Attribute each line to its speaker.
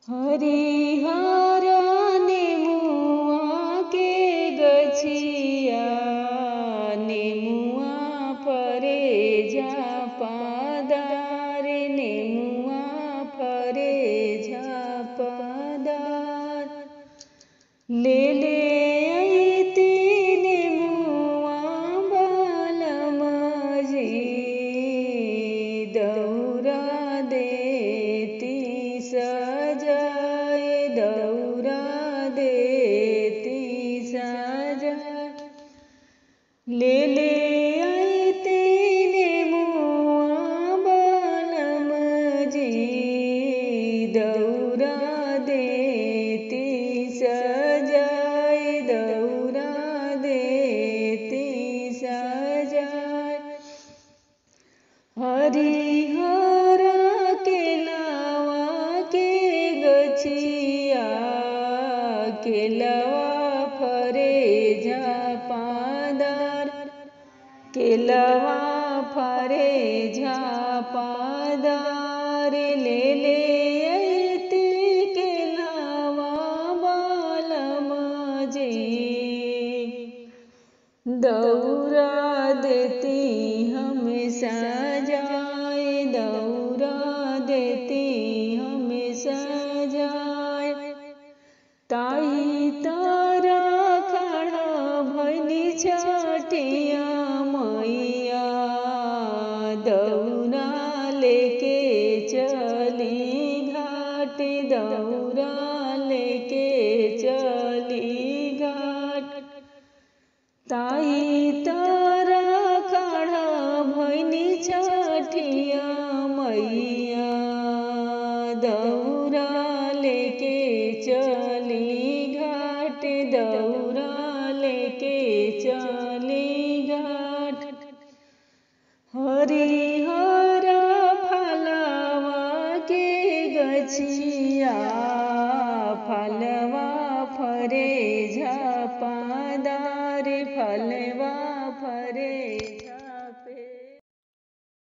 Speaker 1: हरिहर नेमुआ के गछिया नेमुआ फरे झापदार नेमुआ फरे झापदार ले अइती नेमुआ बालम जी दौरा देती सजाए दौरा देती सजाए ले अइती नेमुआ बालम जी दौरा देती सजाए दौरा देती सजाए हरिहर केलवा के गछिया केलवा फरे झापदार केलवा फरे झापदार ले अइती केलवा बालम जी दौरा देती हम सजाए दौरा देती हम सजाए ताई तारा खड़ा भइनी छठिया मैया दौरा लेके चली घाट दौरा लेके चली घाट ताई तारा खड़ा भइनी छठिया मैया दौरा लेके चली घाट दौरा लेके चली घाट हरिहर फलवा के गछिया फलवा फरे झापदार फलवा फरे